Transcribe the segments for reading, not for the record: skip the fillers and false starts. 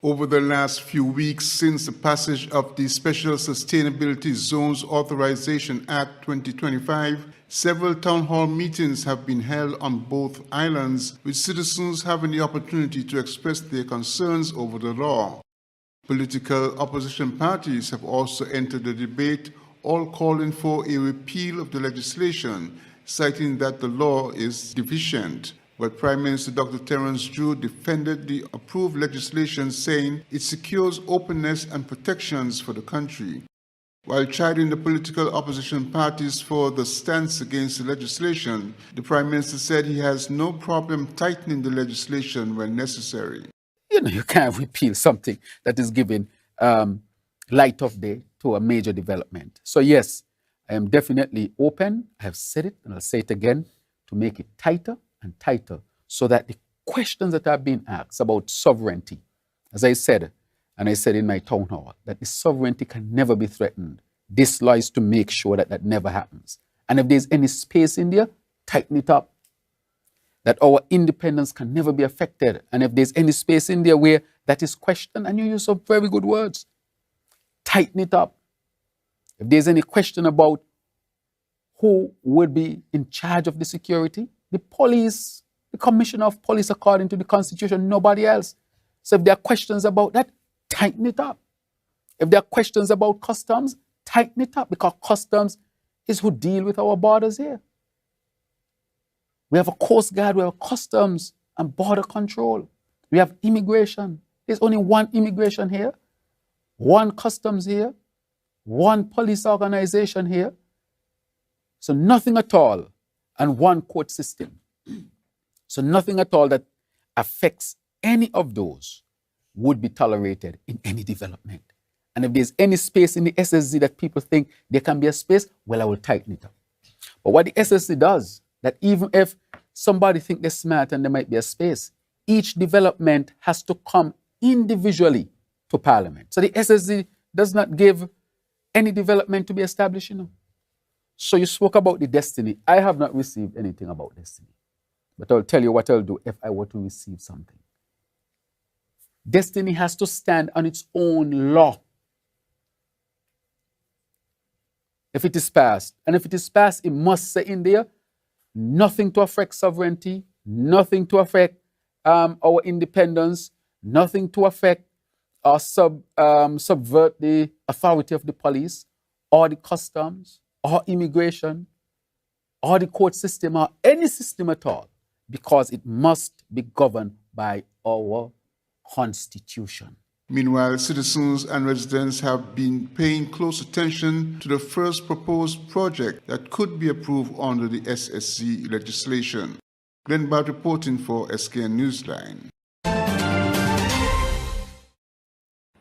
Over the last few weeks since the passage of the Special Sustainability Zones Authorization Act 2025, several town hall meetings have been held on both islands, with citizens having the opportunity to express their concerns over the law. Political opposition parties have also entered the debate, all calling for a repeal of the legislation, citing that the law is deficient. But Prime Minister Dr. Terence Drew defended the approved legislation, saying it secures openness and protections for the country. While chiding the political opposition parties for the stance against the legislation, the Prime Minister said he has no problem tightening the legislation when necessary. You can't repeal something that is giving light of day to a major development. So yes, I am definitely open. I have said it and I'll say it again, to make it tighter and tighter, so that the questions that are being asked about sovereignty, as I said, and I said in my town hall, that the sovereignty can never be threatened. This law is to make sure that that never happens. And if there's any space in there, tighten it up. That our independence can never be affected. And if there's any space in there where that is questioned, and you use some very good words, tighten it up. If there's any question about who would be in charge of the security, the police, the commissioner of police according to the Constitution, nobody else. So if there are questions about that, tighten it up. If there are questions about customs, tighten it up, because customs is who deal with our borders here. We have a Coast Guard, we have customs and border control. We have immigration. There's only one immigration here, one customs here, one police organization here. So nothing at all, and one court system. So nothing at all that affects any of those would be tolerated in any development. And if there's any space in the SSZ that people think there can be a space, well, I will tighten it up. But what the SSZ does, that even if somebody think they're smart and there might be a space, each development has to come individually to Parliament. So the SSZ does not give any development to be established, So you spoke about the destiny. I have not received anything about destiny. But I'll tell you what I'll do if I were to receive something. Destiny has to stand on its own law. If it is passed, and if it is passed, it must say in there, nothing to affect sovereignty, nothing to affect our independence, nothing to affect or subvert the authority of the police or the customs or immigration or the court system or any system at all, because it must be governed by our Constitution. Meanwhile, citizens and residents have been paying close attention to the first proposed project that could be approved under the SSZ legislation. Glenn Bart reporting for SKN Newsline.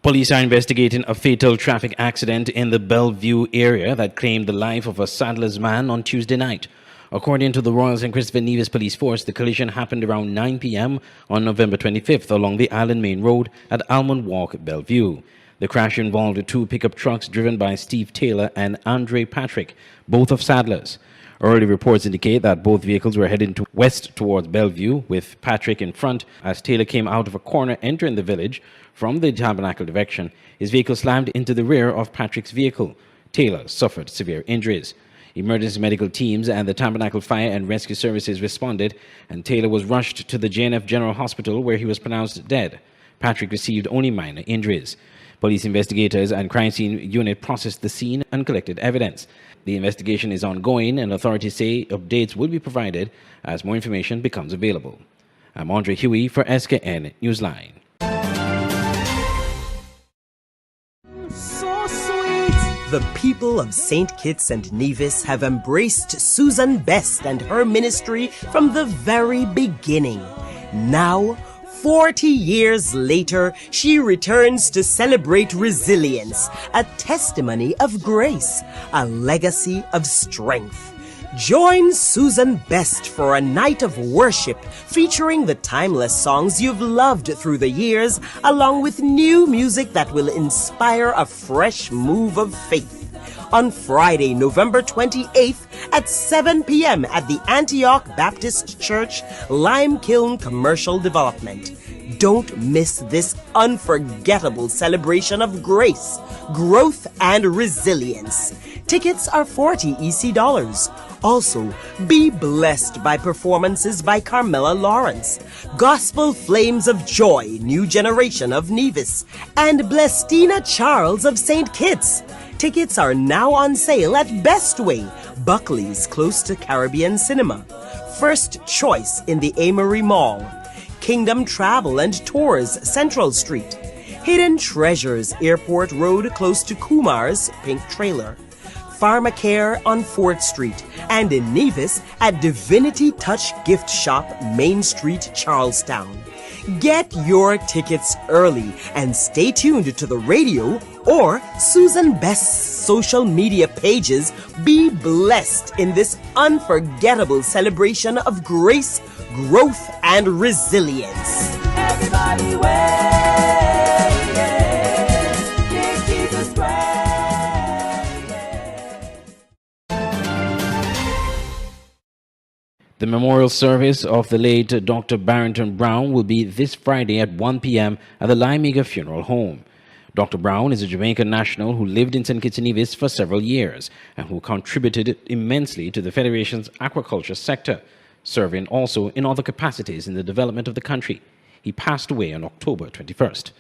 Police are investigating a fatal traffic accident in the Bellevue area that claimed the life of a Saddlers man on Tuesday night. According to the Royal St. Christopher Nevis Police Force, the collision happened around 9 p.m. on November 25th along the Island Main Road at Almond Walk, Bellevue. The crash involved two pickup trucks driven by Steve Taylor and Andre Patrick, both of Saddlers. Early reports indicate that both vehicles were heading west towards Bellevue, with Patrick in front. As Taylor came out of a corner entering the village from the Tabernacle direction, his vehicle slammed into the rear of Patrick's vehicle. Taylor suffered severe injuries. Emergency medical teams and the Tabernacle Fire and Rescue Services responded, and Taylor was rushed to the JNF General Hospital, where he was pronounced dead. Patrick received only minor injuries. Police investigators and crime scene unit processed the scene and collected evidence. The investigation is ongoing, and authorities say updates will be provided as more information becomes available. I'm Andre Huey for SKN Newsline. The people of St. Kitts and Nevis have embraced Susan Best and her ministry from the very beginning. Now, 40 years later, she returns to celebrate resilience, a testimony of grace, a legacy of strength. Join Susan Best for a night of worship featuring the timeless songs you've loved through the years, along with new music that will inspire a fresh move of faith. On Friday, November 28th at 7 p.m. at the Antioch Baptist Church, Lime Kiln Commercial Development. Don't miss this unforgettable celebration of grace, growth, and resilience. Tickets are $40 EC. Also, be blessed by performances by Carmela Lawrence, Gospel Flames of Joy, New Generation of Nevis, and Blestina Charles of St. Kitts. Tickets are now on sale at Bestway, Buckley's close to Caribbean Cinema, First Choice in the Amory Mall, Kingdom Travel and Tours, Central Street, Hidden Treasures, Airport Road close to Kumar's Pink Trailer, Pharmacare on 4th Street, and in Nevis at Divinity Touch Gift Shop, Main Street, Charlestown. Get your tickets early and stay tuned to the radio or Susan Best's social media pages. Be blessed in this unforgettable celebration of grace, growth, and resilience. Everybody Give Jesus praise. The memorial service of the late Dr. Barrington Brown will be this Friday at 1 p.m. at the Limega Funeral Home. Dr. Brown is a Jamaican national who lived in St. Kitts and Nevis for several years and who contributed immensely to the Federation's aquaculture sector, serving also in other capacities in the development of the country. He passed away on October 21st.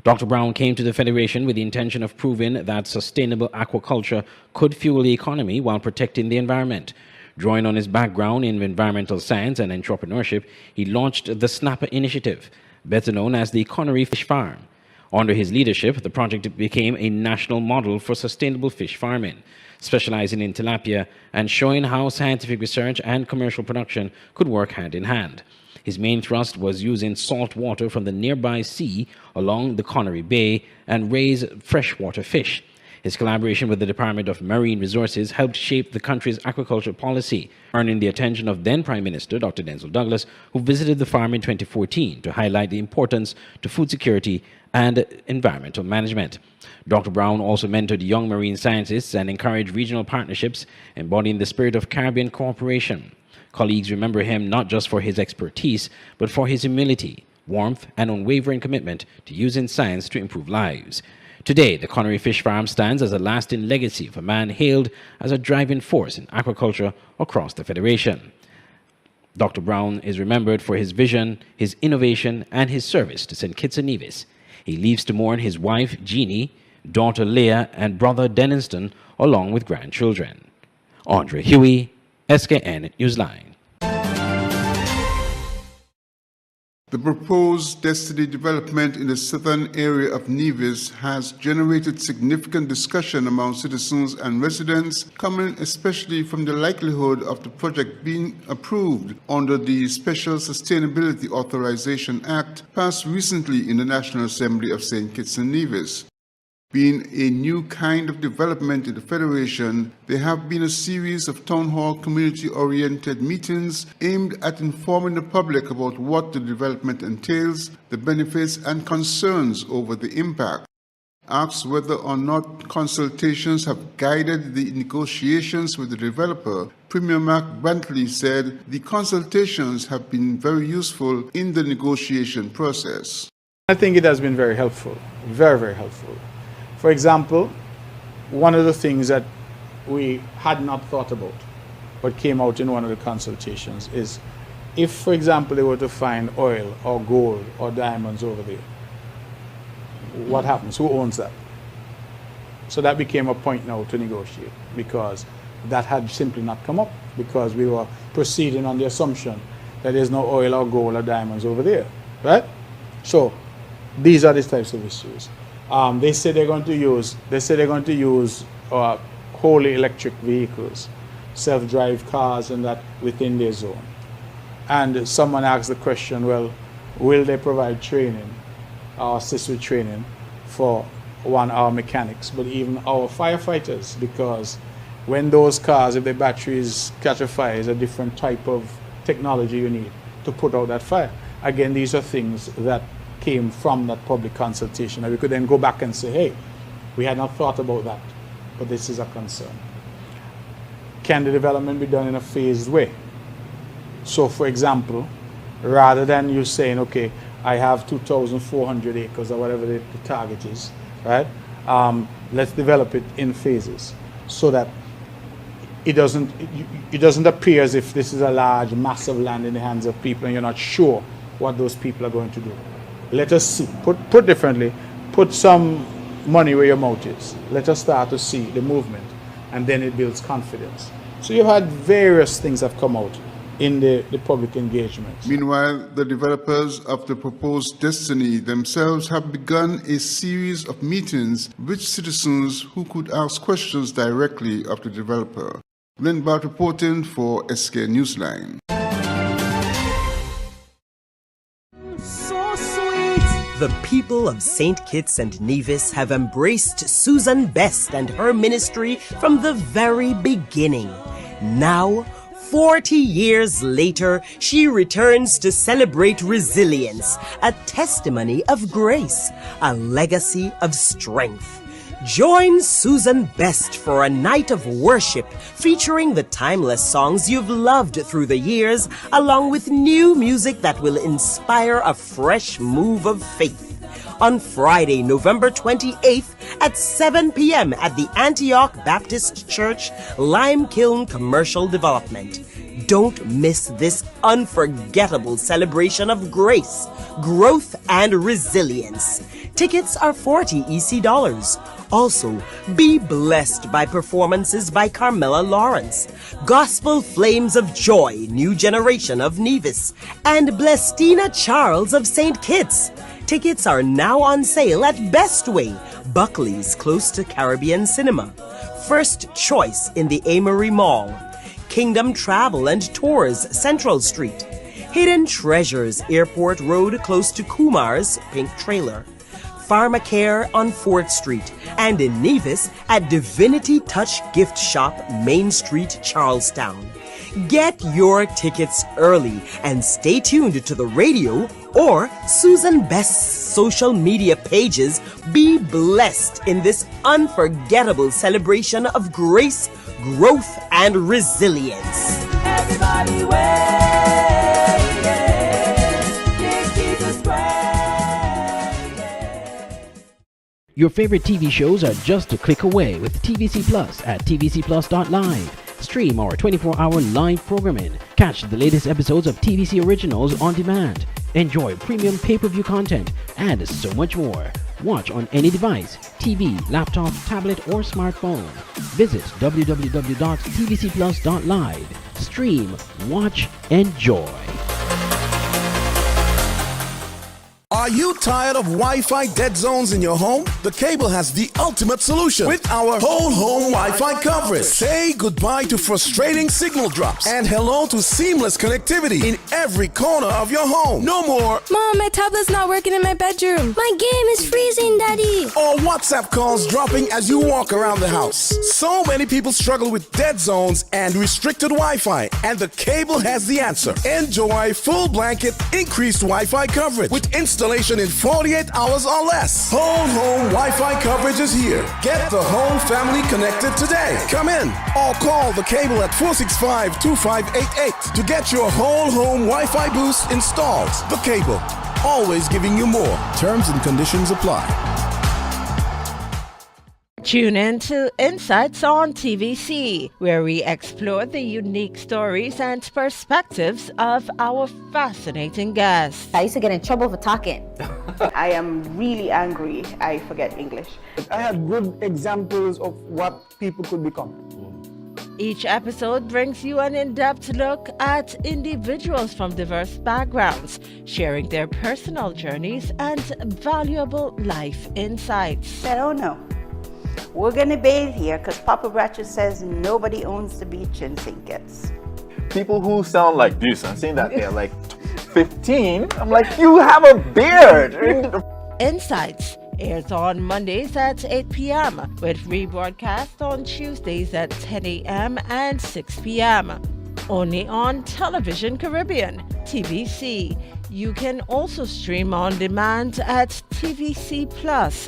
Dr. Brown came to the Federation with the intention of proving that sustainable aquaculture could fuel the economy while protecting the environment. Drawing on his background in environmental science and entrepreneurship, he launched the Snapper Initiative, better known as the Connery Fish Farm. Under his leadership, the project became a national model for sustainable fish farming, specializing in tilapia and showing how scientific research and commercial production could work hand in hand. His main thrust was using salt water from the nearby sea along the Connery Bay and raise freshwater fish. His collaboration with the Department of Marine Resources helped shape the country's aquaculture policy, earning the attention of then Prime Minister Dr. Denzil Douglas, who visited the farm in 2014 to highlight the importance to food security and environmental management. Dr. Brown also mentored young marine scientists and encouraged regional partnerships, embodying the spirit of Caribbean cooperation. Colleagues remember him not just for his expertise, but for his humility, warmth, and unwavering commitment to using science to improve lives. Today, the Connery Fish Farm stands as a lasting legacy of a man hailed as a driving force in aquaculture across the Federation. Dr. Brown is remembered for his vision, his innovation, and his service to St. Kitts and Nevis. He leaves to mourn his wife, Jeannie, daughter Leah, and brother Denniston, along with grandchildren. Andre Huey, SKN Newsline. The proposed destiny development in the southern area of Nevis has generated significant discussion among citizens and residents, coming especially from the likelihood of the project being approved under the Special Sustainability Authorization Act passed recently in the National Assembly of St. Kitts and Nevis. Being a new kind of development in the Federation, there have been a series of town hall community-oriented meetings aimed at informing the public about what the development entails, the benefits and concerns over the impact. Asked whether or not consultations have guided the negotiations with the developer, Premier Mark Brantley said the consultations have been very useful in the negotiation process. I think it has been very helpful, very, very helpful. For example, one of the things that we had not thought about, but came out in one of the consultations, is if, for example, they were to find oil or gold or diamonds over there, what happens? Who owns that? So that became a point now to negotiate, because that had simply not come up, because we were proceeding on the assumption that there's no oil or gold or diamonds over there, right? So these are the types of issues. They say they're going to use wholly electric vehicles, self-drive cars, and that within their zone. And someone asked the question, well, will they provide training or assist with training for our mechanics, but even our firefighters? Because when those cars, if the batteries catch a fire, is a different type of technology you need to put out that fire. Again, these are things that came from that public consultation, and we could then go back and say, hey, we had not thought about that, but this is a concern. Can the development be done in a phased way? So, for example, rather than you saying, okay, I have 2,400 acres or whatever the target is, right? Let's develop it in phases so that it doesn't appear as if this is a large, massive land in the hands of people and you're not sure what those people are going to do. Let us see. Put differently, put some money where your mouth is. Let us start to see the movement, and then it builds confidence. So you've had various things have come out in the public engagements. Meanwhile, the developers of the proposed destiny themselves have begun a series of meetings with citizens who could ask questions directly of the developer. Glenn Bart reporting for SK Newsline. So sweet! The people of St. Kitts and Nevis have embraced Susan Best and her ministry from the very beginning. Now, 40 years later, she returns to celebrate resilience, a testimony of grace, a legacy of strength. Join Susan Best for a night of worship featuring the timeless songs you've loved through the years, along with new music that will inspire a fresh move of faith. On Friday, November 28th at 7 p.m. at the Antioch Baptist Church, Lime Kiln Commercial Development. Don't miss this unforgettable celebration of grace, growth, and resilience. Tickets are $40 EC. Also, be blessed by performances by Carmela Lawrence, Gospel Flames of Joy, New Generation of Nevis, and Blestina Charles of St. Kitts. Tickets are now on sale at Bestway, Buckley's close to Caribbean Cinema, First Choice in the Amory Mall, Kingdom Travel and Tours, Central Street, Hidden Treasures, Airport Road close to Kumar's Pink Trailer, Pharmacare on 4th Street, and in Nevis at Divinity Touch Gift Shop, Main Street, Charlestown. Get your tickets early and stay tuned to the radio or Susan Best's social media pages. Be blessed in this unforgettable celebration of grace, growth, and resilience. Everybody wave, give Jesus praise. Your favorite TV shows are just a click away with TVC Plus at tvcplus.live. Stream our 24-hour live programming. Catch the latest episodes of TVC Originals on demand. Enjoy premium pay-per-view content and so much more. Watch on any device, TV, laptop, tablet, or smartphone. Visit www.tvcplus.live. Stream, watch, enjoy. Are you tired of Wi-Fi dead zones in your home? The Cable has the ultimate solution with our whole home Wi-Fi coverage. Say goodbye to frustrating signal drops and hello to seamless connectivity in every corner of your home. No more Mom, my tablet's not working in my bedroom. My game is freezing, Daddy. or WhatsApp calls dropping as you walk around the house. So many people struggle with dead zones and restricted Wi-Fi, and the Cable has the answer. Enjoy full blanket increased Wi-Fi coverage with installation in 48 hours or less. Whole home Wi-Fi coverage is here. Get the whole family connected today. Come in or call the Cable at 465-2588 to get your whole home Wi-Fi boost installed. The Cable, always giving you more. Terms and conditions apply. Tune in to Insights on TVC, where we explore the unique stories and perspectives of our fascinating guests. I used to get in trouble for talking. I am really angry. I forget English. I had good examples of what people could become. Each episode brings you an in-depth look at individuals from diverse backgrounds, sharing their personal journeys and valuable life insights. I don't know. We're going to bathe here because Papa Bratcher says nobody owns the beach in St. Kitts. People who sound like this and saying that they're like 15, I'm like, you have a beard. Insights airs on Mondays at 8 p.m. with rebroadcast on Tuesdays at 10 a.m. and 6 p.m. Only on Television Caribbean, TVC. You can also stream on demand at tvcplus.live.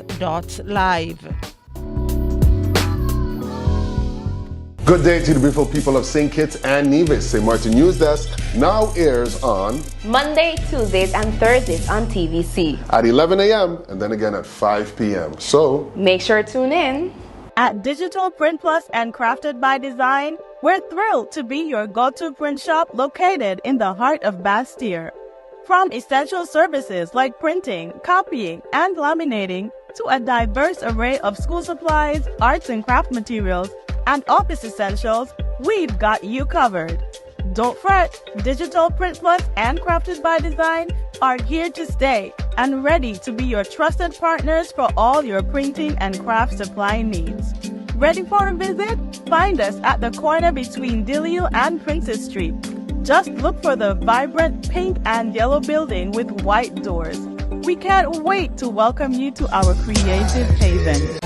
Good day to the beautiful people of St. Kitts and Nevis. St. Martin News Desk now airs on Monday, Tuesdays, and Thursdays on TVC at 11 a.m. and then again at 5 p.m. So make sure to tune in. At Digital Print Plus and Crafted by Design, we're thrilled to be your go-to print shop located in the heart of Bastille. From essential services like printing, copying, and laminating, to a diverse array of school supplies, arts and craft materials, and office essentials, we've got you covered. Don't fret, Digital Print Plus and Crafted by Design are here to stay and ready to be your trusted partners for all your printing and craft supply needs. Ready for a visit? Find us at the corner between Dillio and Princess Street. Just look for the vibrant pink and yellow building with white doors. We can't wait to welcome you to our creative haven.